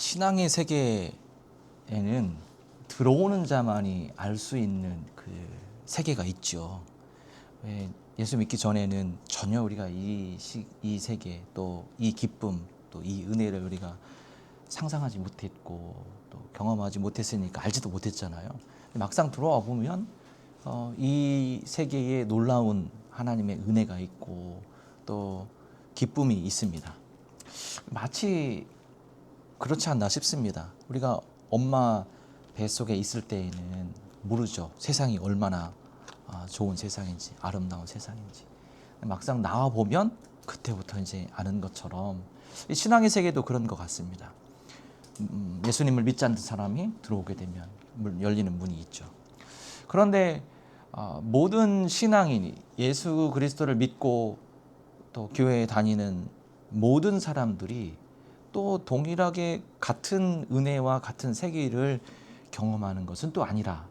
신앙의 세계에는 들어오는 자만이 알 수 있는 그 세계가 있죠. 왜 예수 믿기 전에는 전혀 우리가 이 세계, 또 이 기쁨, 또 이 은혜를 우리가 상상하지 못했고 또 경험하지 못했으니까 알지도 못했잖아요. 막상 들어와 보면 이 세계에 놀라운 하나님의 은혜가 있고 또 기쁨이 있습니다. 마치 그렇지 않나 싶습니다. 우리가 엄마 뱃속에 있을 때에는 모르죠. 세상이 얼마나 좋은 세상인지, 아름다운 세상인지. 막상 나와 보면 그때부터 이제 아는 것처럼 신앙의 세계도 그런 것 같습니다. 예수님을 믿지 않는 사람이 들어오게 되면 열리는 문이 있죠. 그런데 모든 신앙인이 예수 그리스도를 믿고 또 교회에 다니는 모든 사람들이 또 동일하게 같은 은혜와 같은 세계를 경험하는 것은 또 아니다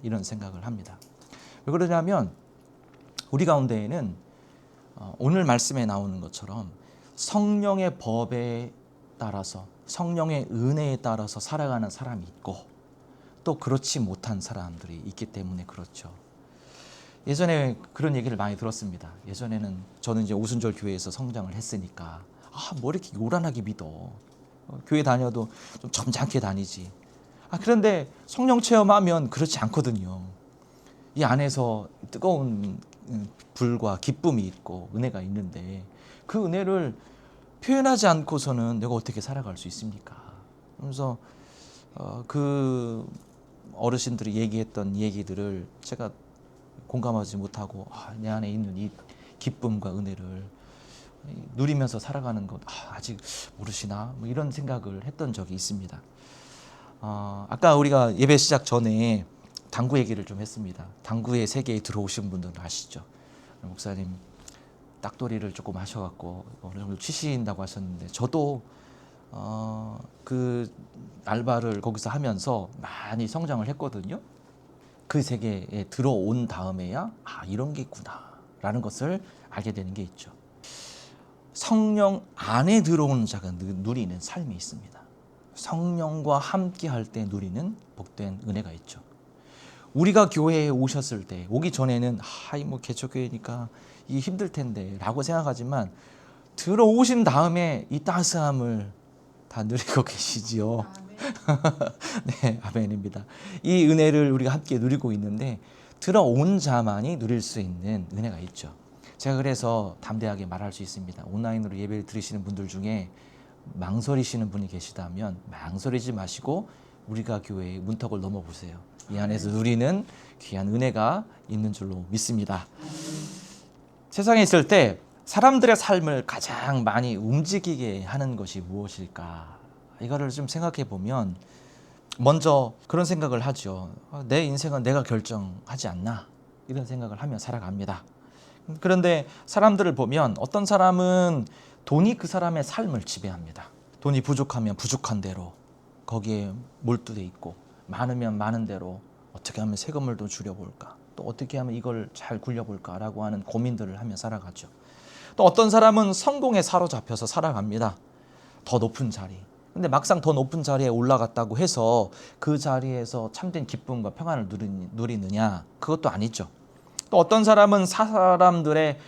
이런 생각을 합니다. 왜 그러냐면 우리 가운데에는 오늘 말씀에 나오는 것처럼 성령의 법에 따라서 성령의 은혜에 따라서 살아가는 사람이 있고 또 그렇지 못한 사람들이 있기 때문에 그렇죠. 예전에 그런 얘기를 많이 들었습니다. 예전에는 저는 이제 오순절 교회에서 성장을 했으니까 뭐 이렇게 요란하게 믿어. 교회 다녀도 좀 점잖게 다니지. 그런데 성령 체험하면 그렇지 않거든요. 이 안에서 뜨거운 불과 기쁨이 있고 은혜가 있는데 그 은혜를 표현하지 않고서는 내가 어떻게 살아갈 수 있습니까? 그래서 그 어르신들이 얘기했던 얘기들을 제가 공감하지 못하고 내 안에 있는 이 기쁨과 은혜를 누리면서 살아가는 것 아직 모르시나 뭐 이런 생각을 했던 적이 있습니다. 아까 우리가 예배 시작 전에 당구 얘기를 좀 했습니다. 당구의 세계에 들어오신 분들은 아시죠? 목사님 딱돌이를 조금 하셔갖고 어느 정도 치신다고 하셨는데 저도 그 알바를 거기서 하면서 많이 성장을 했거든요. 그 세계에 들어온 다음에야 이런 게 있구나 라는 것을 알게 되는 게 있죠. 성령 안에 들어오는 자가 누리는 삶이 있습니다. 성령과 함께 할 때 누리는 복된 은혜가 있죠. 우리가 교회에 오셨을 때 오기 전에는 뭐 개척교회니까 이 힘들 텐데 라고 생각하지만 들어오신 다음에 이 따스함을 다 누리고 계시지요. 네, 아멘입니다. 이 은혜를 우리가 함께 누리고 있는데 들어온 자만이 누릴 수 있는 은혜가 있죠. 제가 그래서 담대하게 말할 수 있습니다. 온라인으로 예배를 드리시는 분들 중에 망설이시는 분이 계시다면 망설이지 마시고 우리가 교회의 문턱을 넘어보세요. 이 안에서 누리는 귀한 은혜가 있는 줄로 믿습니다. 세상에 있을 때 사람들의 삶을 가장 많이 움직이게 하는 것이 무엇일까? 이거를 좀 생각해 보면 먼저 그런 생각을 하죠. 내 인생은 내가 결정하지 않나? 이런 생각을 하며 살아갑니다. 그런데 사람들을 보면 어떤 사람은 돈이 그 사람의 삶을 지배합니다. 돈이 부족하면 부족한 대로 거기에 몰두돼 있고 많으면 많은 대로 어떻게 하면 세금을 더 줄여볼까? 또 어떻게 하면 이걸 잘 굴려볼까라고 하는 고민들을 하며 살아가죠. 또 어떤 사람은 성공에 사로잡혀서 살아갑니다. 더 높은 자리. 근데 막상 더 높은 자리에 올라갔다고 해서 그 자리에서 참된 기쁨과 평안을 누리느냐? 그것도 아니죠. 또 어떤 사람은 사람들의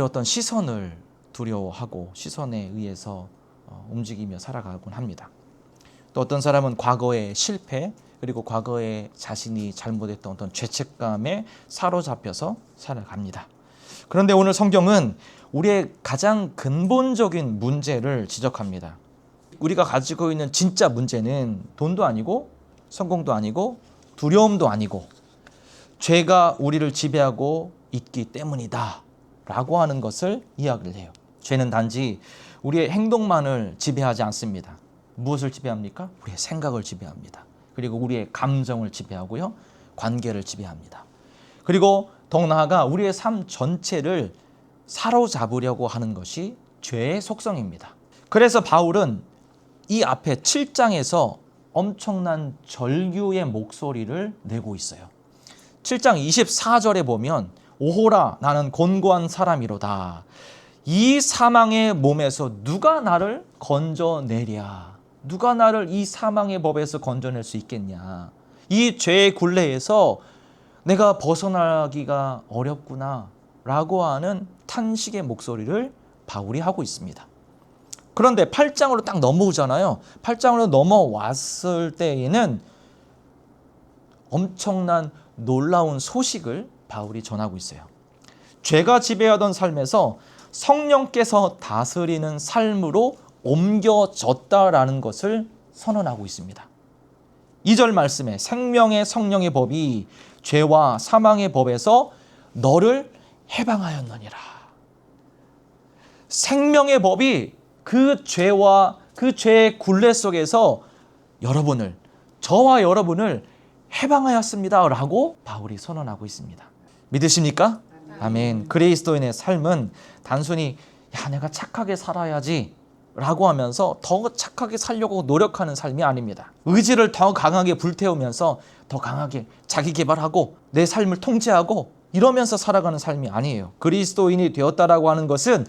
어떤 시선을 두려워하고 시선에 의해서 움직이며 살아가곤 합니다. 또 어떤 사람은 과거의 실패 그리고 과거에 자신이 잘못했던 어떤 죄책감에 사로잡혀서 살아갑니다. 그런데 오늘 성경은 우리의 가장 근본적인 문제를 지적합니다. 우리가 가지고 있는 진짜 문제는 돈도 아니고 성공도 아니고 두려움도 아니고 죄가 우리를 지배하고 있기 때문이다 라고 하는 것을 이야기를 해요. 죄는 단지 우리의 행동만을 지배하지 않습니다. 무엇을 지배합니까? 우리의 생각을 지배합니다. 그리고 우리의 감정을 지배하고요. 관계를 지배합니다. 그리고 더욱 나아가 우리의 삶 전체를 사로잡으려고 하는 것이 죄의 속성입니다. 그래서 바울은 이 앞에 7장에서 엄청난 절규의 목소리를 내고 있어요. 7장 24절에 보면 오호라 나는 곤고한 사람이로다. 이 사망의 몸에서 누가 나를 건져내랴. 누가 나를 이 사망의 법에서 건져낼 수 있겠냐. 이 죄의 굴레에서 내가 벗어나기가 어렵구나 라고 하는 탄식의 목소리를 바울이 하고 있습니다. 그런데 8장으로 딱 넘어오잖아요. 8장으로 넘어왔을 때에는 엄청난 놀라운 소식을 바울이 전하고 있어요. 죄가 지배하던 삶에서 성령께서 다스리는 삶으로 옮겨졌다라는 것을 선언하고 있습니다. 2절 말씀에 생명의 성령의 법이 죄와 사망의 법에서 너를 해방하였느니라. 생명의 법이 그 죄와 그 죄의 굴레 속에서 저와 여러분을 해방하였습니다 라고 바울이 선언하고 있습니다. 믿으십니까? 아멘. 그리스도인의 삶은 단순히 내가 착하게 살아야지 라고 하면서 더 착하게 살려고 노력하는 삶이 아닙니다. 의지를 더 강하게 불태우면서 더 강하게 자기 개발하고 내 삶을 통제하고 이러면서 살아가는 삶이 아니에요. 그리스도인이 되었다라고 하는 것은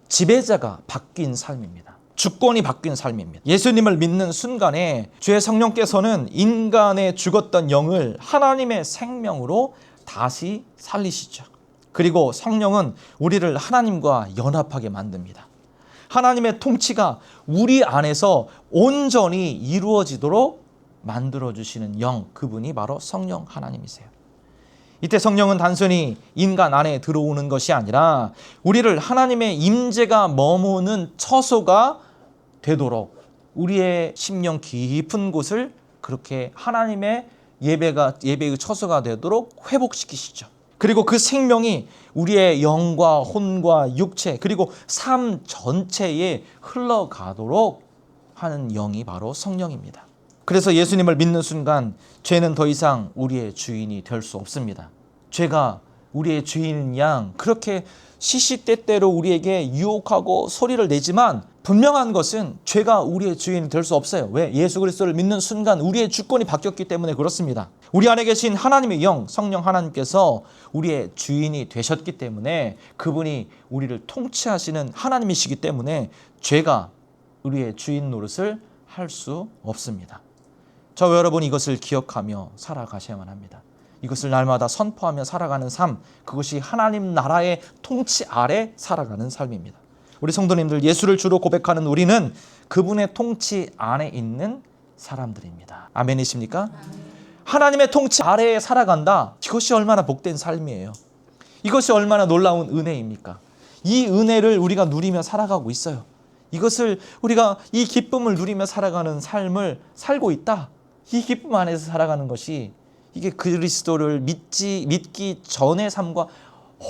지배자가 바뀐 삶입니다. 주권이 바뀐 삶입니다. 예수님을 믿는 순간에 주의 성령께서는 인간의 죽었던 영을 하나님의 생명으로 다시 살리시죠. 그리고 성령은 우리를 하나님과 연합하게 만듭니다. 하나님의 통치가 우리 안에서 온전히 이루어지도록 만들어주시는 영, 그분이 바로 성령 하나님이세요. 이때 성령은 단순히 인간 안에 들어오는 것이 아니라 우리를 하나님의 임재가 머무는 처소가 되도록 우리의 심령 깊은 곳을 그렇게 하나님의 예배의 처소가 되도록 회복시키시죠. 그리고 그 생명이 우리의 영과 혼과 육체 그리고 삶 전체에 흘러가도록 하는 영이 바로 성령입니다. 그래서 예수님을 믿는 순간 죄는 더 이상 우리의 주인이 될 수 없습니다. 죄가 우리의 주인인 양 그렇게 시시때때로 우리에게 유혹하고 소리를 내지만 분명한 것은 죄가 우리의 주인이 될 수 없어요. 왜? 예수 그리스도를 믿는 순간 우리의 주권이 바뀌었기 때문에 그렇습니다. 우리 안에 계신 하나님의 영, 성령 하나님께서 우리의 주인이 되셨기 때문에 그분이 우리를 통치하시는 하나님이시기 때문에 죄가 우리의 주인 노릇을 할 수 없습니다. 저와 여러분 이것을 기억하며 살아가셔야만 합니다. 이것을 날마다 선포하며 살아가는 삶, 그것이 하나님 나라의 통치 아래 살아가는 삶입니다. 우리 성도님들, 예수를 주로 고백하는 우리는 그분의 통치 안에 있는 사람들입니다. 아멘이십니까? 하나님의 통치 아래에 살아간다. 이것이 얼마나 복된 삶이에요. 이것이 얼마나 놀라운 은혜입니까? 이 은혜를 우리가 누리며 살아가고 있어요. 이것을 우리가 이 기쁨을 누리며 살아가는 삶을 살고 있다. 이 기쁨 안에서 살아가는 것이 이게 그리스도를 믿기 전의 삶과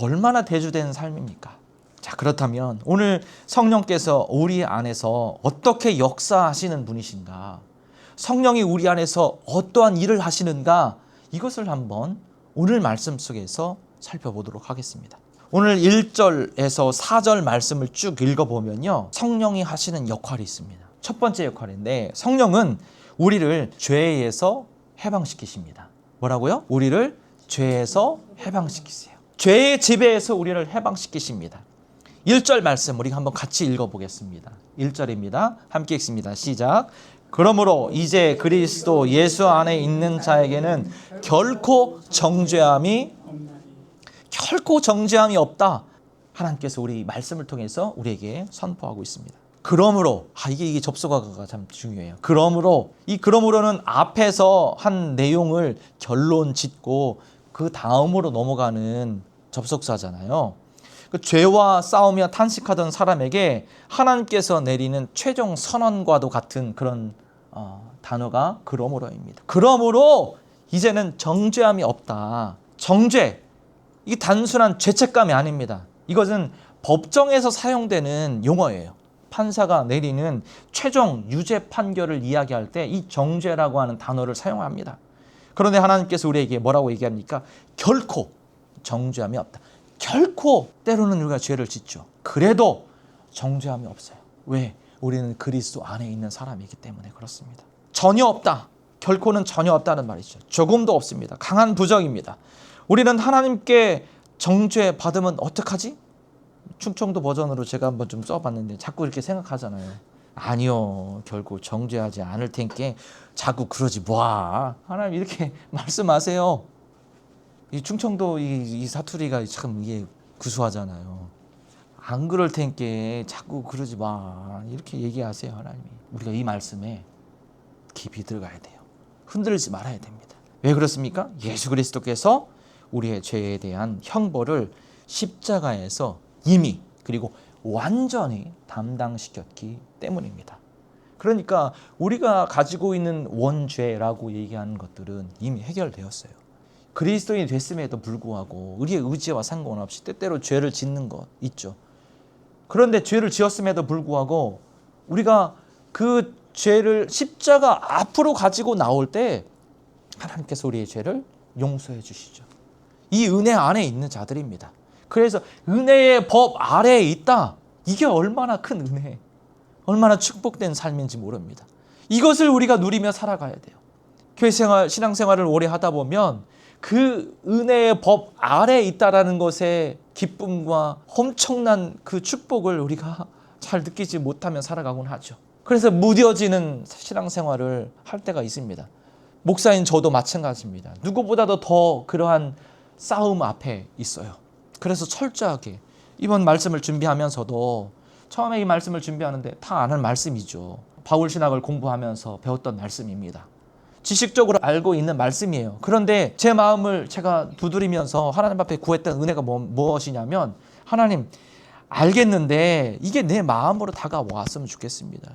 얼마나 대조된 삶입니까? 자, 그렇다면 오늘 성령께서 우리 안에서 어떻게 역사하시는 분이신가? 성령이 우리 안에서 어떠한 일을 하시는가? 이것을 한번 오늘 말씀 속에서 살펴보도록 하겠습니다. 오늘 1절에서 4절 말씀을 쭉 읽어보면요, 성령이 하시는 역할이 있습니다. 첫 번째 역할인데 성령은 우리를 죄에서 해방시키십니다. 뭐라고요? 우리를 죄에서 해방시키세요. 죄의 지배에서 우리를 해방시키십니다. 1절 말씀 우리 한번 같이 읽어보겠습니다. 1절입니다. 함께 읽습니다. 시작. 그러므로 이제 그리스도 예수 안에 있는 자에게는 결코 정죄함이 없다. 하나님께서 우리 말씀을 통해서 우리에게 선포하고 있습니다. 그러므로 이게 접속어가 참 중요해요. 그러므로는 앞에서 한 내용을 결론 짓고 그 다음으로 넘어가는 접속사잖아요. 그 죄와 싸우며 탄식하던 사람에게 하나님께서 내리는 최종 선언과도 같은 그런 단어가 그러므로입니다. 그러므로 이제는 정죄함이 없다. 정죄, 이게 단순한 죄책감이 아닙니다. 이것은 법정에서 사용되는 용어예요. 판사가 내리는 최종 유죄 판결을 이야기할 때 이 정죄라고 하는 단어를 사용합니다. 그런데 하나님께서 우리에게 뭐라고 얘기합니까? 결코 정죄함이 없다. 결코 때로는 우리가 죄를 짓죠. 그래도 정죄함이 없어요. 왜? 우리는 그리스도 안에 있는 사람이기 때문에 그렇습니다. 전혀 없다. 결코는 전혀 없다는 말이죠. 조금도 없습니다. 강한 부정입니다. 우리는 하나님께 정죄 받으면 어떡하지? 충청도 버전으로 제가 한번 좀 써봤는데 자꾸 이렇게 생각하잖아요. 아니요, 결국 정죄하지 않을 텐께 자꾸 그러지 뭐. 하나님 이렇게 말씀하세요. 이 충청도 이 사투리가 참 이게 구수하잖아요. 안 그럴 텐께 자꾸 그러지 마. 이렇게 얘기하세요, 하나님이. 우리가 이 말씀에 깊이 들어가야 돼요. 흔들리지 말아야 됩니다. 왜 그렇습니까? 예수 그리스도께서 우리의 죄에 대한 형벌을 십자가에서 이미 그리고 완전히 담당시켰기 때문입니다. 그러니까 우리가 가지고 있는 원죄라고 얘기하는 것들은 이미 해결되었어요. 그리스도인이 됐음에도 불구하고 우리의 의지와 상관없이 때때로 죄를 짓는 것 있죠. 그런데 죄를 지었음에도 불구하고 우리가 그 죄를 십자가 앞으로 가지고 나올 때 하나님께서 우리의 죄를 용서해 주시죠. 이 은혜 안에 있는 자들입니다. 그래서 은혜의 법 아래에 있다. 이게 얼마나 큰 은혜, 얼마나 축복된 삶인지 모릅니다. 이것을 우리가 누리며 살아가야 돼요. 교회 생활, 신앙생활을 오래 하다 보면 그 은혜의 법 아래에 있다라는 것의 기쁨과 엄청난 그 축복을 우리가 잘 느끼지 못하며 살아가곤 하죠. 그래서 무뎌지는 신앙생활을 할 때가 있습니다. 목사인 저도 마찬가지입니다. 누구보다도 더 그러한 싸움 앞에 있어요. 그래서 철저하게 이번 말씀을 준비하면서도 처음에 이 말씀을 준비하는데 다 아는 말씀이죠. 바울 신학을 공부하면서 배웠던 말씀입니다. 지식적으로 알고 있는 말씀이에요. 그런데 제 마음을 제가 두드리면서 하나님 앞에 구했던 은혜가 무엇이냐면, 하나님 알겠는데 이게 내 마음으로 다가왔으면 좋겠습니다.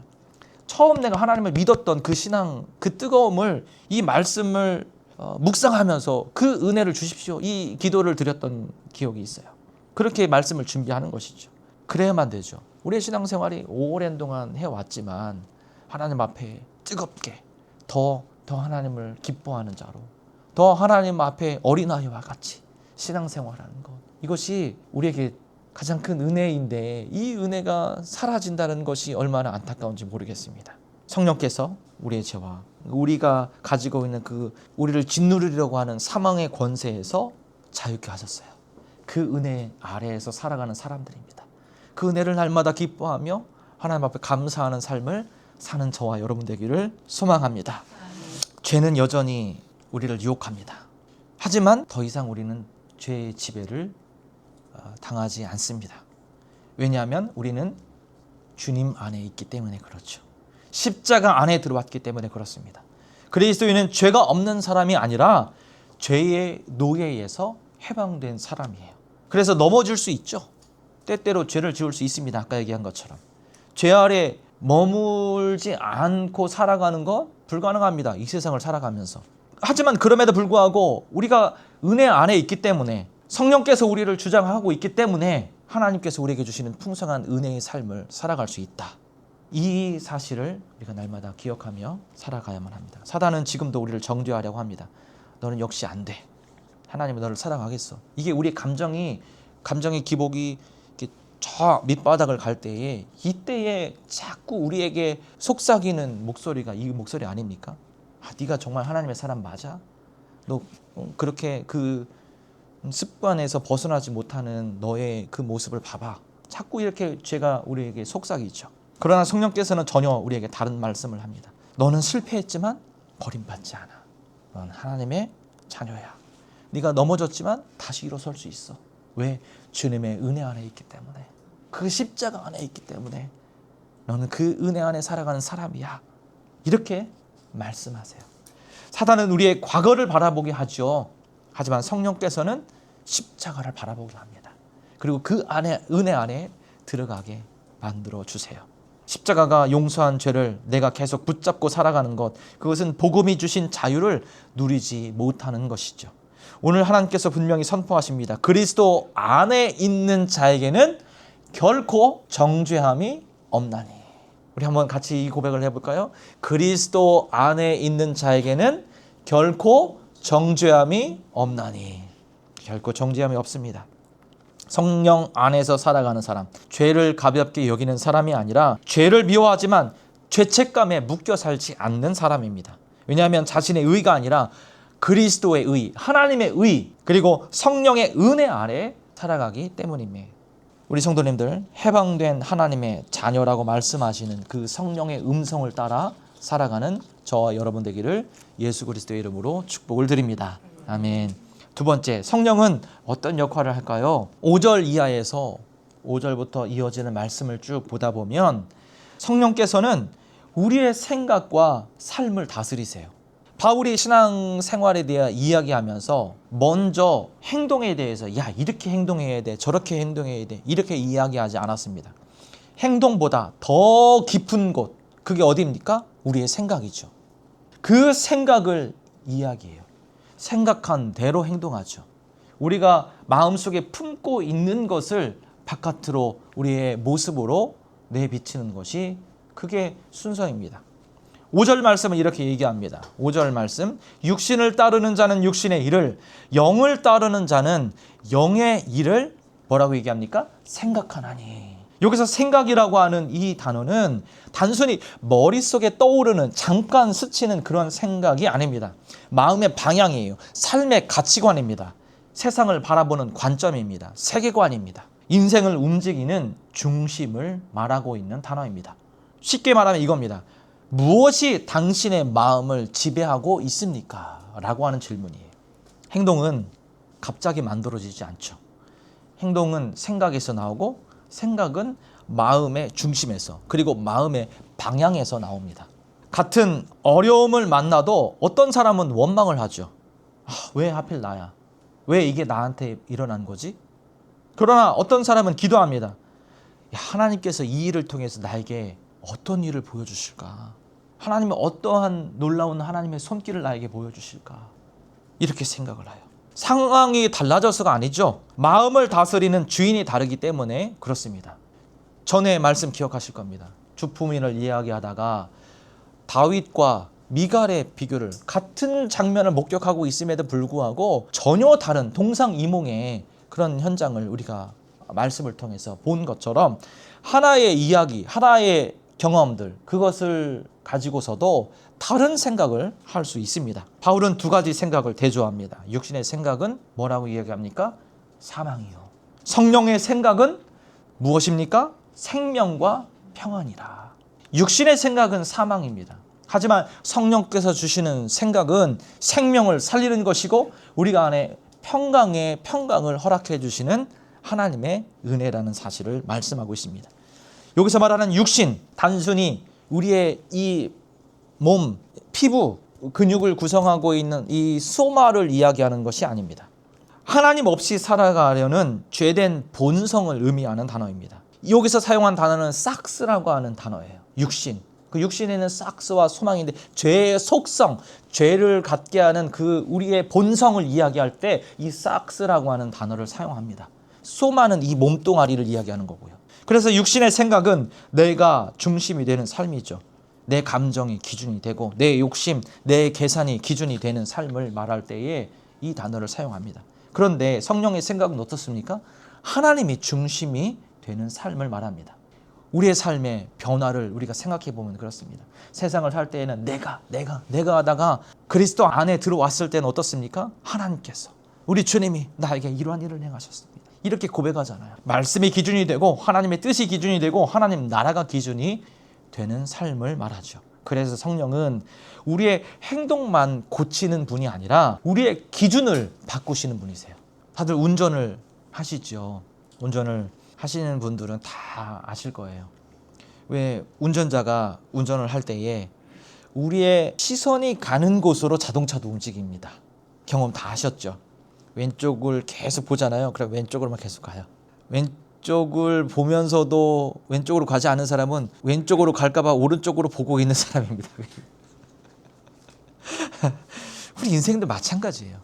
처음 내가 하나님을 믿었던 그 신앙, 그 뜨거움을, 이 말씀을 묵상하면서 그 은혜를 주십시오, 이 기도를 드렸던 기억이 있어요. 그렇게 말씀을 준비하는 것이죠. 그래야만 되죠. 우리의 신앙생활이 오랜 동안 해왔지만 하나님 앞에 뜨겁게 더 하나님을 기뻐하는 자로, 더 하나님 앞에 어린아이와 같이 신앙생활하는 것, 이것이 우리에게 가장 큰 은혜인데 이 은혜가 사라진다는 것이 얼마나 안타까운지 모르겠습니다. 성령께서 우리의 죄와 우리가 가지고 있는 그 우리를 짓누르려고 하는 사망의 권세에서 자유케 하셨어요. 그 은혜 아래에서 살아가는 사람들입니다. 그 은혜를 날마다 기뻐하며 하나님 앞에 감사하는 삶을 사는 저와 여러분 되기를 소망합니다. 죄는 여전히 우리를 유혹합니다. 하지만 더 이상 우리는 죄의 지배를 당하지 않습니다. 왜냐하면 우리는 주님 안에 있기 때문에 그렇죠. 십자가 안에 들어왔기 때문에 그렇습니다. 그리스도인은 죄가 없는 사람이 아니라 죄의 노예에서 해방된 사람이에요. 그래서 넘어질 수 있죠. 때때로 죄를 지을 수 있습니다. 아까 얘기한 것처럼 죄 아래 머물지 않고 살아가는 거 불가능합니다. 이 세상을 살아가면서. 하지만 그럼에도 불구하고 우리가 은혜 안에 있기 때문에, 성령께서 우리를 주장하고 있기 때문에 하나님께서 우리에게 주시는 풍성한 은혜의 삶을 살아갈 수 있다. 이 사실을 우리가 날마다 기억하며 살아가야만 합니다. 사단은 지금도 우리를 정죄하려고 합니다. 너는 역시 안 돼. 하나님은 너를 사랑하겠어. 이게 우리 감정의 기복이 저 밑바닥을 갈 때에, 이때에 자꾸 우리에게 속삭이는 목소리가 이 목소리 아닙니까? 네가 정말 하나님의 사람 맞아? 너 그렇게 그 습관에서 벗어나지 못하는 너의 그 모습을 봐봐. 자꾸 이렇게 죄가 우리에게 속삭이죠. 그러나 성령께서는 전혀 우리에게 다른 말씀을 합니다. 너는 실패했지만 버림받지 않아. 넌 하나님의 자녀야. 네가 넘어졌지만 다시 일어설 수 있어. 왜? 주님의 은혜 안에 있기 때문에, 그 십자가 안에 있기 때문에 너는 그 은혜 안에 살아가는 사람이야. 이렇게 말씀하세요. 사단은 우리의 과거를 바라보게 하죠. 하지만 성령께서는 십자가를 바라보게 합니다. 그리고 그 안에, 은혜 안에 들어가게 만들어 주세요. 십자가가 용서한 죄를 내가 계속 붙잡고 살아가는 것, 그것은 복음이 주신 자유를 누리지 못하는 것이죠. 오늘 하나님께서 분명히 선포하십니다. 그리스도 안에 있는 자에게는 결코 정죄함이 없나니. 우리 한번 같이 이 고백을 해볼까요? 그리스도 안에 있는 자에게는 결코 정죄함이 없나니. 결코 정죄함이 없습니다. 성령 안에서 살아가는 사람, 죄를 가볍게 여기는 사람이 아니라 죄를 미워하지만 죄책감에 묶여 살지 않는 사람입니다. 왜냐하면 자신의 의가 아니라 그리스도의 의, 하나님의 의, 그리고 성령의 은혜 아래 살아가기 때문입니다. 우리 성도님들, 해방된 하나님의 자녀라고 말씀하시는 그 성령의 음성을 따라 살아가는 저와 여러분 되기를 예수 그리스도의 이름으로 축복을 드립니다. 아멘. 두 번째, 성령은 어떤 역할을 할까요? 5절 이하에서 5절부터 이어지는 말씀을 쭉 보다 보면 성령께서는 우리의 생각과 삶을 다스리세요. 바울이 신앙생활에 대해 이야기하면서 먼저 행동에 대해서 야, 이렇게 행동해야 돼, 저렇게 행동해야 돼, 이렇게 이야기하지 않았습니다. 행동보다 더 깊은 곳, 그게 어디입니까? 우리의 생각이죠. 그 생각을 이야기해요. 생각한 대로 행동하죠. 우리가 마음속에 품고 있는 것을 바깥으로 우리의 모습으로 내비치는 것이 그게 순서입니다. 5절 말씀은 이렇게 얘기합니다. 5절 말씀, 육신을 따르는 자는 육신의 일을, 영을 따르는 자는 영의 일을 뭐라고 얘기합니까? 생각하나니. 여기서 생각이라고 하는 이 단어는 단순히 머릿속에 떠오르는 잠깐 스치는 그런 생각이 아닙니다. 마음의 방향이에요. 삶의 가치관입니다. 세상을 바라보는 관점입니다. 세계관입니다. 인생을 움직이는 중심을 말하고 있는 단어입니다. 쉽게 말하면 이겁니다. 무엇이 당신의 마음을 지배하고 있습니까? 라고 하는 질문이에요. 행동은 갑자기 만들어지지 않죠. 행동은 생각에서 나오고 생각은 마음의 중심에서 그리고 마음의 방향에서 나옵니다. 같은 어려움을 만나도 어떤 사람은 원망을 하죠. 왜 하필 나야? 왜 이게 나한테 일어난 거지? 그러나 어떤 사람은 기도합니다. 하나님께서 이 일을 통해서 나에게 어떤 일을 보여주실까? 하나님은 어떠한 놀라운 하나님의 손길을 나에게 보여주실까? 이렇게 생각을 해요. 상황이 달라져서가 아니죠. 마음을 다스리는 주인이 다르기 때문에 그렇습니다. 전에 말씀 기억하실 겁니다. 주품인을 이야기하다가 다윗과 미갈의 비교를 같은 장면을 목격하고 있음에도 불구하고 전혀 다른 동상이몽의 그런 현장을 우리가 말씀을 통해서 본 것처럼 하나의 이야기, 하나의 경험들, 그것을 가지고서도 다른 생각을 할 수 있습니다. 바울은 두 가지 생각을 대조합니다. 육신의 생각은 뭐라고 이야기합니까? 사망이요. 성령의 생각은 무엇입니까? 생명과 평안이라. 육신의 생각은 사망입니다. 하지만 성령께서 주시는 생각은 생명을 살리는 것이고 우리가 안에 평강을 허락해 주시는 하나님의 은혜라는 사실을 말씀하고 있습니다. 여기서 말하는 육신, 단순히 우리의 이 몸, 피부, 근육을 구성하고 있는 이 소마를 이야기하는 것이 아닙니다. 하나님 없이 살아가려는 죄된 본성을 의미하는 단어입니다. 여기서 사용한 단어는 삭스라고 하는 단어예요. 육신. 그 육신에는 삭스와 소망인데 죄의 속성, 죄를 갖게 하는 그 우리의 본성을 이야기할 때 이 삭스라고 하는 단어를 사용합니다. 소마는 이 몸뚱아리를 이야기하는 거고요. 그래서 육신의 생각은 내가 중심이 되는 삶이죠. 내 감정이 기준이 되고 내 욕심, 내 계산이 기준이 되는 삶을 말할 때에 이 단어를 사용합니다. 그런데 성령의 생각은 어떻습니까? 하나님이 중심이 되는 삶을 말합니다. 우리의 삶의 변화를 우리가 생각해 보면 그렇습니다. 세상을 살 때에는 내가 하다가 그리스도 안에 들어왔을 때는 어떻습니까? 하나님께서, 우리 주님이 나에게 이러한 일을 행하셨습니다. 이렇게 고백하잖아요. 말씀이 기준이 되고 하나님의 뜻이 기준이 되고 하나님 나라가 기준이 되는 삶을 말하죠. 그래서 성령은 우리의 행동만 고치는 분이 아니라 우리의 기준을 바꾸시는 분이세요. 다들 운전을 하시죠. 운전을 하시는 분들은 다 아실 거예요. 왜 운전자가 운전을 할 때에 우리의 시선이 가는 곳으로 자동차도 움직입니다. 경험 다 하셨죠. 왼쪽을 계속 보잖아요. 그럼 왼쪽으로만 계속 가요. 왼쪽을 보면서도 왼쪽으로 가지 않은 사람은 왼쪽으로 갈까봐 오른쪽으로 보고 있는 사람입니다. 우리 인생도 마찬가지예요.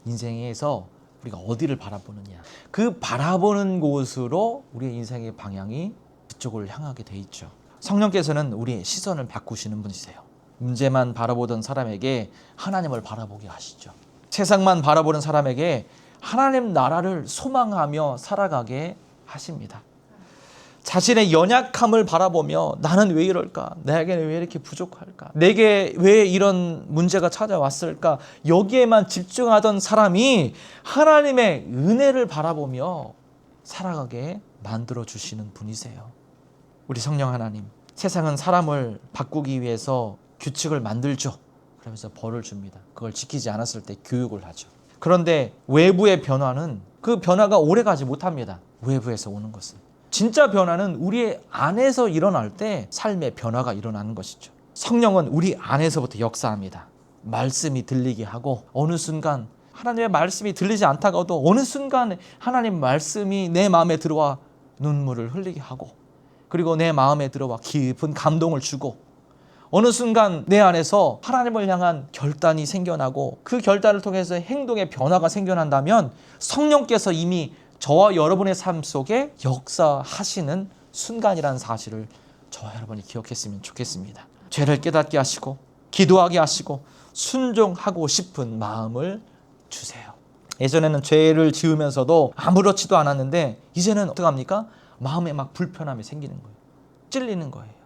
인생에서 우리가 어디를 바라보느냐, 그 바라보는 곳으로 우리의 인생의 방향이 그쪽을 향하게 돼 있죠. 성령께서는 우리의 시선을 바꾸시는 분이세요. 문제만 바라보던 사람에게 하나님을 바라보게 하시죠. 세상만 바라보는 사람에게 하나님 나라를 소망하며 살아가게 하십니다. 자신의 연약함을 바라보며 나는 왜 이럴까? 내게는 왜 이렇게 부족할까? 내게 왜 이런 문제가 찾아왔을까? 여기에만 집중하던 사람이 하나님의 은혜를 바라보며 살아가게 만들어 주시는 분이세요. 우리 성령 하나님, 세상은 사람을 바꾸기 위해서 규칙을 만들죠. 그러면서 벌을 줍니다. 그걸 지키지 않았을 때 교육을 하죠. 그런데 외부의 변화는 그 변화가 오래가지 못합니다. 외부에서 오는 것은. 진짜 변화는 우리 안에서 일어날 때 삶의 변화가 일어나는 것이죠. 성령은 우리 안에서부터 역사합니다. 말씀이 들리게 하고 어느 순간 하나님의 말씀이 들리지 않다가도 어느 순간 하나님 말씀이 내 마음에 들어와 눈물을 흘리게 하고 그리고 내 마음에 들어와 깊은 감동을 주고 어느 순간 내 안에서 하나님을 향한 결단이 생겨나고 그 결단을 통해서 행동의 변화가 생겨난다면 성령께서 이미 저와 여러분의 삶 속에 역사하시는 순간이라는 사실을 저와 여러분이 기억했으면 좋겠습니다. 죄를 깨닫게 하시고 기도하게 하시고 순종하고 싶은 마음을 주세요. 예전에는 죄를 지으면서도 아무렇지도 않았는데 이제는 어떡합니까? 마음에 막 불편함이 생기는 거예요. 찔리는 거예요.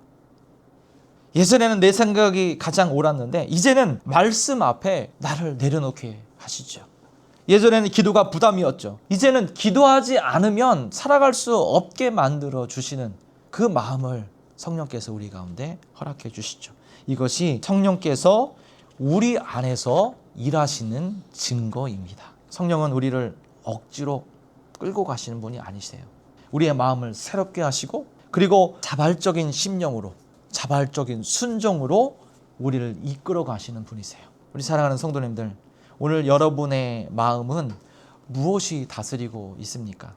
예전에는 내 생각이 가장 옳았는데 이제는 말씀 앞에 나를 내려놓게 하시죠. 예전에는 기도가 부담이었죠. 이제는 기도하지 않으면 살아갈 수 없게 만들어 주시는 그 마음을 성령께서 우리 가운데 허락해 주시죠. 이것이 성령께서 우리 안에서 일하시는 증거입니다. 성령은 우리를 억지로 끌고 가시는 분이 아니세요. 우리의 마음을 새롭게 하시고 그리고 자발적인 심령으로 자발적인 순종으로 우리를 이끌어 가시는 분이세요. 우리 사랑하는 성도님들, 오늘 여러분의 마음은 무엇이 다스리고 있습니까?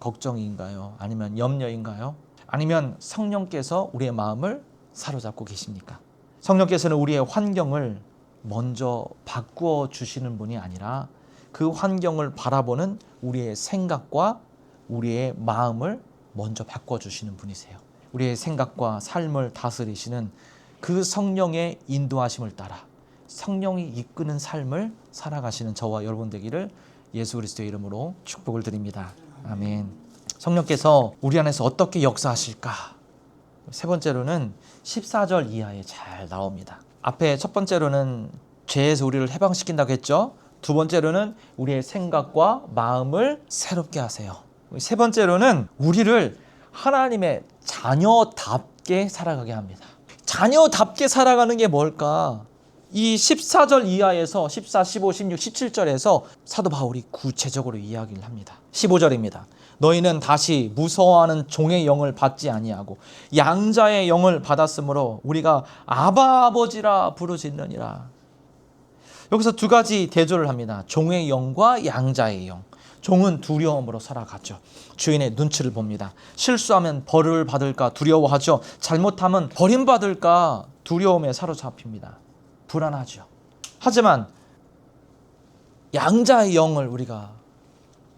걱정인가요? 아니면 염려인가요? 아니면 성령께서 우리의 마음을 사로잡고 계십니까? 성령께서는 우리의 환경을 먼저 바꾸어 주시는 분이 아니라 그 환경을 바라보는 우리의 생각과 우리의 마음을 먼저 바꿔 주시는 분이세요. 우리의 생각과 삶을 다스리시는 그 성령의 인도하심을 따라 성령이 이끄는 삶을 살아가시는 저와 여러분 되기를 예수 그리스도의 이름으로 축복을 드립니다. 아멘. 성령께서 우리 안에서 어떻게 역사하실까? 세 번째로는 14절 이하에 잘 나옵니다. 앞에 첫 번째로는 죄에서 우리를 해방시킨다고 했죠. 두 번째로는 우리의 생각과 마음을 새롭게 하세요. 세 번째로는 우리를 하나님의 자녀답게 살아가게 합니다. 자녀답게 살아가는 게 뭘까? 이 14절 이하에서 14, 15, 16, 17절에서 사도 바울이 구체적으로 이야기를 합니다. 15절입니다. 너희는 다시 무서워하는 종의 영을 받지 아니하고 양자의 영을 받았으므로 우리가 아바 아버지라 부르짖느니라. 여기서 두 가지 대조를 합니다. 종의 영과 양자의 영. 종은 두려움으로 살아가죠. 주인의 눈치를 봅니다. 실수하면 벌을 받을까 두려워하죠. 잘못하면 버림받을까 두려움에 사로잡힙니다. 불안하죠. 하지만 양자의 영을 우리가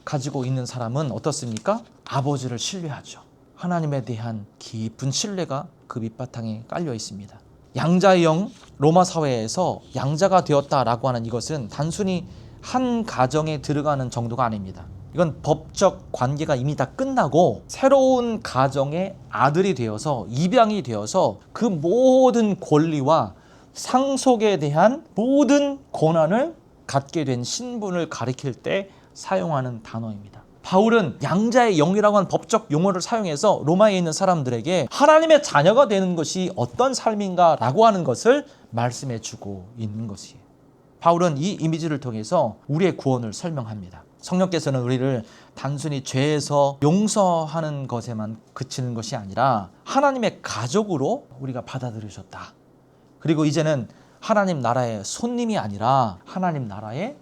가지고 있는 사람은 어떻습니까? 아버지를 신뢰하죠. 하나님에 대한 깊은 신뢰가 그 밑바탕에 깔려 있습니다. 양자의 영, 로마 사회에서 양자가 되었다라고 하는 이것은 단순히 한 가정에 들어가는 정도가 아닙니다. 이건 법적 관계가 이미 다 끝나고 새로운 가정의 아들이 되어서 입양이 되어서 그 모든 권리와 상속에 대한 모든 권한을 갖게 된 신분을 가리킬 때 사용하는 단어입니다. 바울은 양자의 영이라고 하는 법적 용어를 사용해서 로마에 있는 사람들에게 하나님의 자녀가 되는 것이 어떤 삶인가라고 하는 것을 말씀해 주고 있는 것이에요. 바울은 이 이미지를 통해서 우리의 구원을 설명합니다. 성령께서는 우리를 단순히 죄에서 용서하는 것에만 그치는 것이 아니라 하나님의 가족으로 우리가 받아들여졌다. 그리고 이제는 하나님 나라의 손님이 아니라 하나님 나라의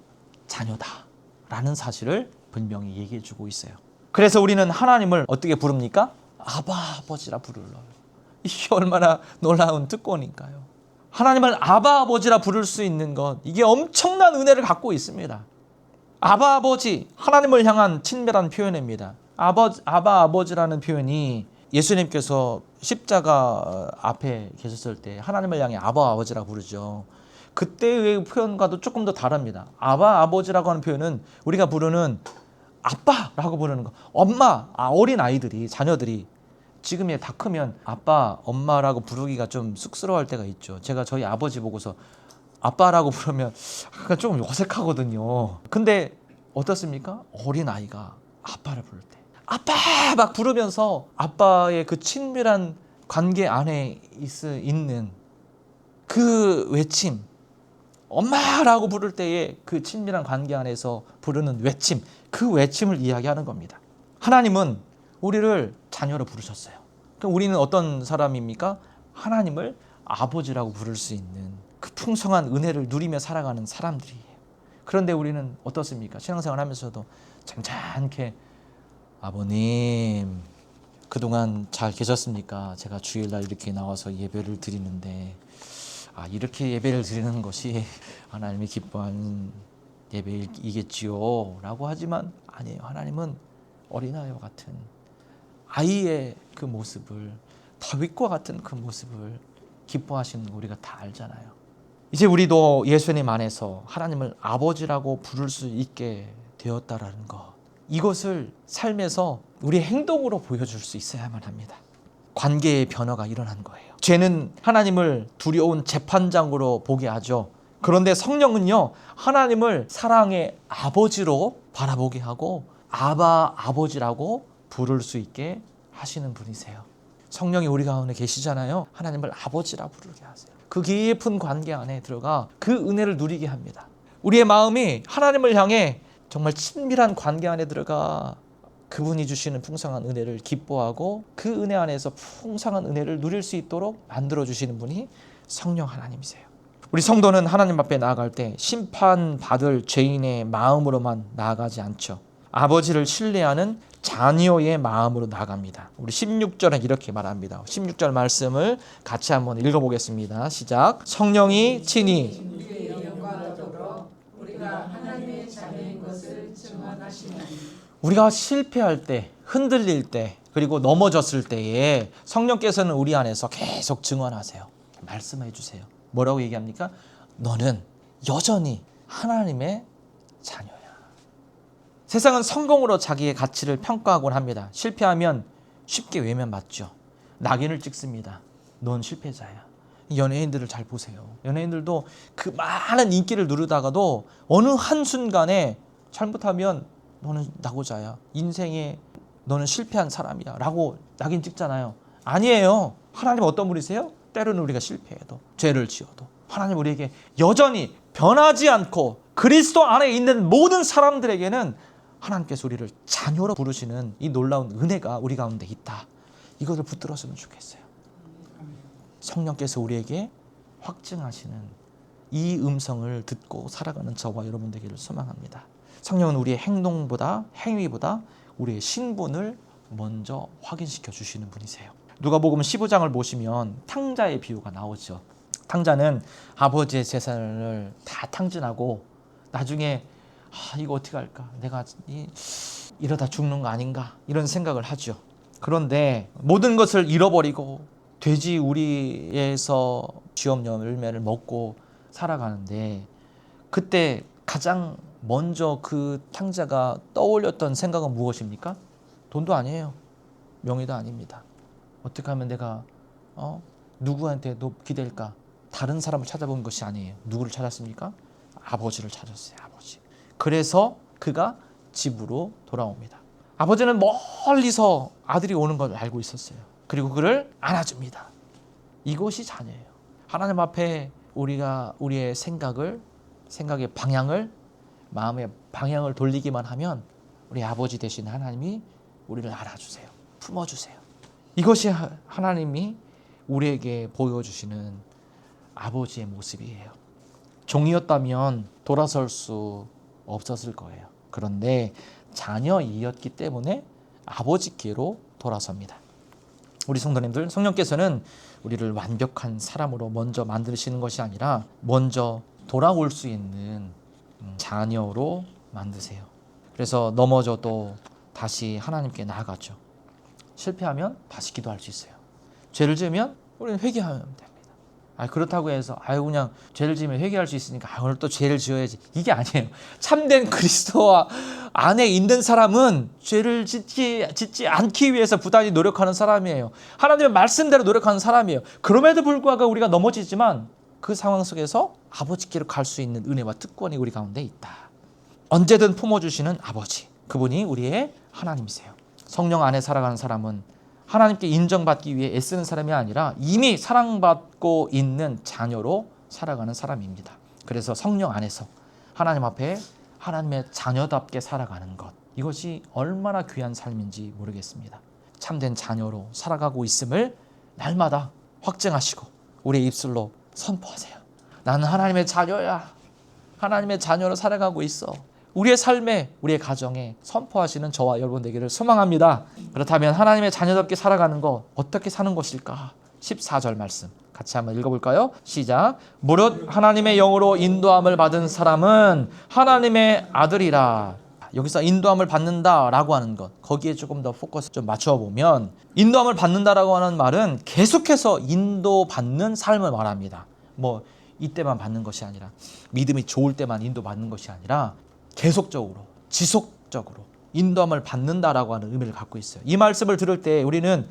자녀다라는 사실을 분명히 얘기해 주고 있어요. 그래서 우리는 하나님을 어떻게 부릅니까? 아바 아버지라 부르러요. 이게 얼마나 놀라운 특권인가요? 하나님을 아바 아버지라 부를 수 있는 것, 이게 엄청난 은혜를 갖고 있습니다. 아바 아버지, 하나님을 향한 친밀한 표현입니다. 아바 아버지라는 표현이 예수님께서 십자가 앞에 계셨을 때 하나님을 향해 아바 아버지라 부르죠. 그때의 표현과도 조금 더 다릅니다. 아바 아버지라고 하는 표현은 우리가 부르는 아빠라고 부르는 거. 엄마, 어린 아이들이, 자녀들이 지금에 다 크면 아빠, 엄마라고 부르기가 좀 쑥스러워할 때가 있죠. 제가 저희 아버지 보고서 아빠라고 부르면 좀 어색하거든요. 근데 어떻습니까? 어린 아이가 아빠를 부를 때 아빠 막 부르면서 아빠의 그 친밀한 관계 안에 있는 그 외침, 엄마라고 부를 때의 그 친밀한 관계 안에서 부르는 외침, 그 외침을 이야기하는 겁니다. 하나님은 우리를 자녀로 부르셨어요. 그럼 우리는 어떤 사람입니까? 하나님을 아버지라고 부를 수 있는 그 풍성한 은혜를 누리며 살아가는 사람들이에요. 그런데 우리는 어떻습니까? 신앙생활 하면서도 잠잠케 아버님 그동안 잘 계셨습니까? 제가 주일날 이렇게 나와서 예배를 드리는데 이렇게 예배를 드리는 것이 하나님이 기뻐하는 예배이겠지요 라고 하지만 아니에요. 하나님은 어린아이와 같은 아이의 그 모습을, 다윗과 같은 그 모습을 기뻐하시는 거 우리가 다 알잖아요. 이제 우리도 예수님 안에서 하나님을 아버지라고 부를 수 있게 되었다라는 것, 이것을 삶에서 우리의 행동으로 보여줄 수 있어야만 합니다. 관계의 변화가 일어난 거예요. 죄는 하나님을 두려운 재판장으로 보게 하죠. 그런데 성령은요, 하나님을 사랑의 아버지로 바라보게 하고 아버지라고 부를 수 있게 하시는 분이세요. 성령이 우리 가운데 계시잖아요. 하나님을 아버지라 부르게 하세요. 그 깊은 관계 안에 들어가 그 은혜를 누리게 합니다. 우리의 마음이 하나님을 향해 정말 친밀한 관계 안에 들어가 그분이 주시는 풍성한 은혜를 기뻐하고 그 은혜 안에서 풍성한 은혜를 누릴 수 있도록 만들어주시는 분이 성령 하나님이세요. 우리 성도는 하나님 앞에 나아갈 때 심판받을 죄인의 마음으로만 나아가지 않죠. 아버지를 신뢰하는 자녀의 마음으로 나아갑니다. 우리 16절에 이렇게 말합니다. 16절 말씀을 같이 한번 읽어보겠습니다. 시작. 성령이 친히 우리의 영과 더불어 우리가 하나님의 자녀인 것을 증언하시나니. 우리가 실패할 때, 흔들릴 때, 그리고 넘어졌을 때에 성령께서는 우리 안에서 계속 증언하세요. 말씀해 주세요. 뭐라고 얘기합니까? 너는 여전히 하나님의 자녀야. 세상은 성공으로 자기의 가치를 평가하곤 합니다. 실패하면 쉽게 외면받죠. 낙인을 찍습니다. 넌 실패자야. 연예인들을 잘 보세요. 연예인들도 그 많은 인기를 누르다가도 어느 한순간에 잘못하면 너는 낙오자야. 인생에 너는 실패한 사람이야 라고 낙인 찍잖아요. 아니에요. 하나님 어떤 분이세요? 때로는 우리가 실패해도, 죄를 지어도 하나님 우리에게 여전히 변하지 않고 그리스도 안에 있는 모든 사람들에게는 하나님께서 우리를 자녀로 부르시는 이 놀라운 은혜가 우리 가운데 있다. 이것을 붙들었으면 좋겠어요. 성령께서 우리에게 확증하시는 이 음성을 듣고 살아가는 저와 여러분 되기를 소망합니다. 성령은 우리의 행동보다, 행위보다 우리의 신분을 먼저 확인시켜 주시는 분이세요. 누가복음 15장을 보시면 탕자의 비유가 나오죠. 탕자는 아버지의 재산을 다 탕진하고 나중에 이거 어떻게 할까? 내가 이러다 죽는 거 아닌가? 이런 생각을 하죠. 그런데 모든 것을 잃어버리고 돼지 우리에서 쥐업 열매를 먹고 살아가는데 그때 가장 먼저 그 탕자가 떠올렸던 생각은 무엇입니까? 돈도 아니에요. 명예도 아닙니다. 어떻게 하면 내가 누구한테 기댈까? 다른 사람을 찾아본 것이 아니에요. 누구를 찾았습니까? 아버지를 찾았어요. 아버지. 그래서 그가 집으로 돌아옵니다. 아버지는 멀리서 아들이 오는 걸 알고 있었어요. 그리고 그를 안아줍니다. 이것이 자녀예요. 하나님 앞에 우리가 우리의 생각의 방향을, 마음의 방향을 돌리기만 하면 우리 아버지 되신 하나님이 우리를 알아주세요. 품어주세요. 이것이 하나님이 우리에게 보여주시는 아버지의 모습이에요. 종이었다면 돌아설 수 없었을 거예요. 그런데 자녀이었기 때문에 아버지께로 돌아섭니다. 우리 성도님들, 성령께서는 우리를 완벽한 사람으로 먼저 만드시는 것이 아니라 먼저 돌아올 수 있는 자녀로 만드세요. 그래서 넘어져도 다시 하나님께 나아가죠. 실패하면 다시 기도할 수 있어요. 죄를 지으면 우리는 회개하면 됩니다. 그렇다고 해서 그냥 죄를 지으면 회개할 수 있으니까 오늘 또 죄를 지어야지, 이게 아니에요. 참된 그리스도와 안에 있는 사람은 죄를 짓지 않기 위해서 부단히 노력하는 사람이에요. 하나님의 말씀대로 노력하는 사람이에요. 그럼에도 불구하고 우리가 넘어지지만 그 상황 속에서 아버지께로 갈 수 있는 은혜와 특권이 우리 가운데 있다. 언제든 품어주시는 아버지, 그분이 우리의 하나님이세요. 성령 안에 살아가는 사람은 하나님께 인정받기 위해 애쓰는 사람이 아니라 이미 사랑받고 있는 자녀로 살아가는 사람입니다. 그래서 성령 안에서 하나님 앞에 하나님의 자녀답게 살아가는 것, 이것이 얼마나 귀한 삶인지 모르겠습니다. 참된 자녀로 살아가고 있음을 날마다 확증하시고 우리의 입술로 선포하세요. 나는 하나님의 자녀야. 하나님의 자녀로 살아가고 있어. 우리의 삶에, 우리의 가정에 선포하시는 저와 여러분 되기를 소망합니다. 그렇다면 하나님의 자녀답게 살아가는 것, 어떻게 사는 것일까? 14절 말씀 같이 한번 읽어볼까요? 시작. 무릇 하나님의 영으로 인도함을 받은 사람은 하나님의 아들이라. 여기서 인도함을 받는다라고 하는 것, 거기에 조금 더 포커스 좀 맞춰 보면, 인도함을 받는다라고 하는 말은 계속해서 인도받는 삶을 말합니다. 뭐 이때만 받는 것이 아니라, 믿음이 좋을 때만 인도받는 것이 아니라 계속적으로, 지속적으로 인도함을 받는다라고 하는 의미를 갖고 있어요. 이 말씀을 들을 때 우리는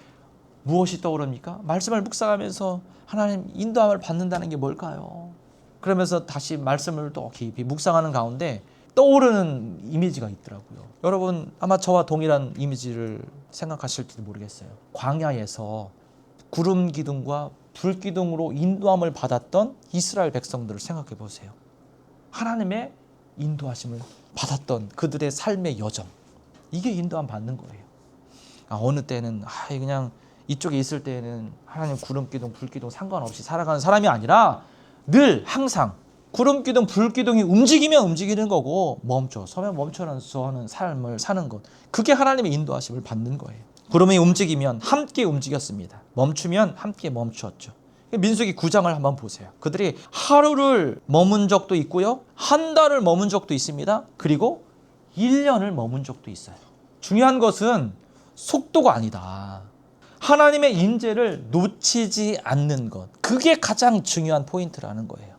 무엇이 떠오릅니까? 말씀을 묵상하면서 하나님 인도함을 받는다는 게 뭘까요? 그러면서 다시 말씀을 또 깊이 묵상하는 가운데 떠오르는 이미지가 있더라고요. 여러분 아마 저와 동일한 이미지를 생각하실지도 모르겠어요. 광야에서 구름 기둥과 불 기둥으로 인도함을 받았던 이스라엘 백성들을 생각해 보세요. 하나님의 인도하심을 받았던 그들의 삶의 여정, 이게 인도함 받는 거예요. 어느 때는 그냥 이쪽에 있을 때는 하나님 구름 기둥 불 기둥 상관없이 살아가는 사람이 아니라 늘 항상 구름 기둥 불 기둥이 움직이면 움직이는 거고 서면 멈춰서 하는 삶을 사는 것, 그게 하나님의 인도하심을 받는 거예요. 구름이 움직이면 함께 움직였습니다. 멈추면 함께 멈추었죠. 민수기 9장을 한번 보세요. 그들이 하루를 머문 적도 있고요, 한 달을 머문 적도 있습니다. 그리고 1년을 머문 적도 있어요. 중요한 것은 속도가 아니다. 하나님의 인재를 놓치지 않는 것, 그게 가장 중요한 포인트라는 거예요.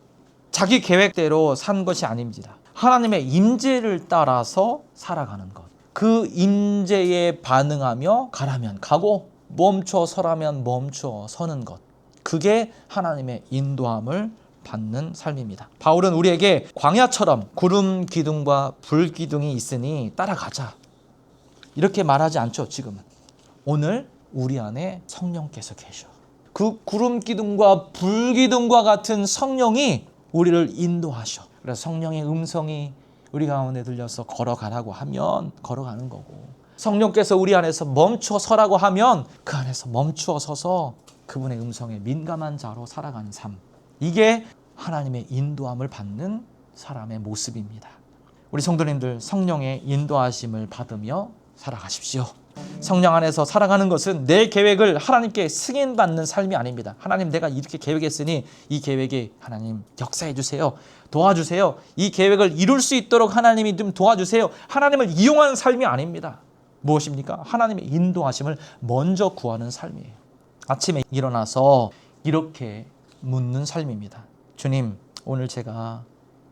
자기 계획대로 산 것이 아닙니다. 하나님의 임재를 따라서 살아가는 것, 그 임재에 반응하며 가라면 가고 멈춰 서라면 멈춰 서는 것, 그게 하나님의 인도함을 받는 삶입니다. 바울은 우리에게 광야처럼 구름 기둥과 불 기둥이 있으니 따라가자, 이렇게 말하지 않죠. 지금은 오늘 우리 안에 성령께서 계셔. 그 구름 기둥과 불 기둥과 같은 성령이 우리를 인도하셔. 그래서 성령의 음성이 우리 가운데 들려서 걸어가라고 하면 걸어가는 거고, 성령께서 우리 안에서 멈춰 서라고 하면 그 안에서 멈추어 서서 그분의 음성에 민감한 자로 살아가는 삶, 이게 하나님의 인도함을 받는 사람의 모습입니다. 우리 성도님들 성령의 인도하심을 받으며 살아가십시오. 성령 안에서 살아가는 것은 내 계획을 하나님께 승인받는 삶이 아닙니다. 하나님 내가 이렇게 계획했으니 이 계획에 하나님 역사해 주세요. 도와주세요. 이 계획을 이룰 수 있도록 하나님이 좀 도와주세요. 하나님을 이용하는 삶이 아닙니다. 무엇입니까? 하나님의 인도하심을 먼저 구하는 삶이에요. 아침에 일어나서 이렇게 묻는 삶입니다. 주님, 오늘 제가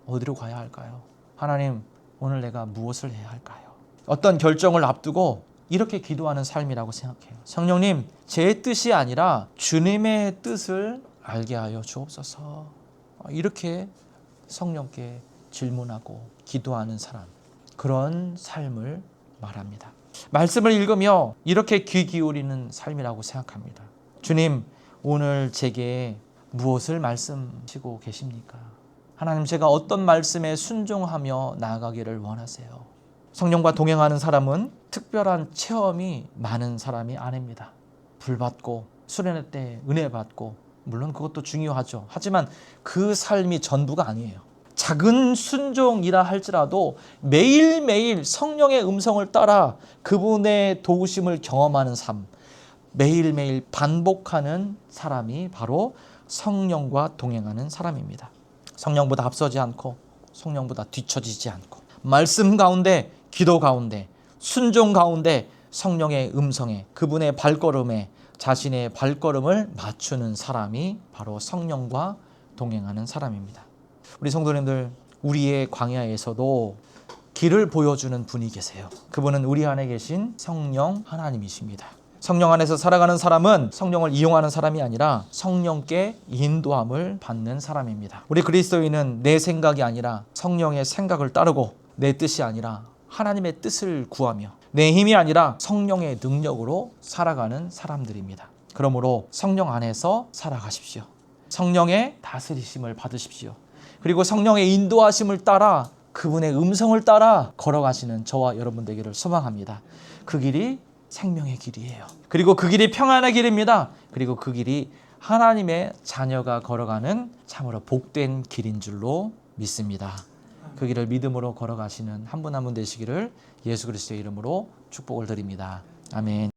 어디로 가야 할까요? 하나님, 오늘 내가 무엇을 해야 할까요? 어떤 결정을 앞두고 이렇게 기도하는 삶이라고 생각해요. 성령님, 제 뜻이 아니라 주님의 뜻을 알게 하여 주옵소서. 이렇게 성령께 질문하고 기도하는 사람, 그런 삶을 말합니다. 말씀을 읽으며 이렇게 귀 기울이는 삶이라고 생각합니다. 주님, 오늘 제게 무엇을 말씀하시고 계십니까? 하나님, 제가 어떤 말씀에 순종하며 나아가기를 원하세요? 성령과 동행하는 사람은 특별한 체험이 많은 사람이 아닙니다. 불 받고 수련회 때 은혜 받고, 물론 그것도 중요하죠. 하지만 그 삶이 전부가 아니에요. 작은 순종이라 할지라도 매일매일 성령의 음성을 따라 그분의 도우심을 경험하는 삶, 매일매일 반복하는 사람이 바로 성령과 동행하는 사람입니다. 성령보다 앞서지 않고 성령보다 뒤처지지 않고, 말씀 가운데, 기도 가운데, 순종 가운데 성령의 음성에, 그분의 발걸음에 자신의 발걸음을 맞추는 사람이 바로 성령과 동행하는 사람입니다. 우리 성도님들, 우리의 광야에서도 길을 보여주는 분이 계세요. 그분은 우리 안에 계신 성령 하나님이십니다. 성령 안에서 살아가는 사람은 성령을 이용하는 사람이 아니라 성령께 인도함을 받는 사람입니다. 우리 그리스도인은 내 생각이 아니라 성령의 생각을 따르고, 내 뜻이 아니라 하나님의 뜻을 구하며, 내 힘이 아니라 성령의 능력으로 살아가는 사람들입니다. 그러므로 성령 안에서 살아가십시오. 성령의 다스리심을 받으십시오. 그리고 성령의 인도하심을 따라 그분의 음성을 따라 걸어가시는 저와 여러분 되기를 소망합니다. 그 길이 생명의 길이에요. 그리고 그 길이 평안의 길입니다. 그리고 그 길이 하나님의 자녀가 걸어가는 참으로 복된 길인 줄로 믿습니다. 그 길을 믿음으로 걸어가시는 한 분 한 분 되시기를 예수 그리스도의 이름으로 축복을 드립니다. 아멘.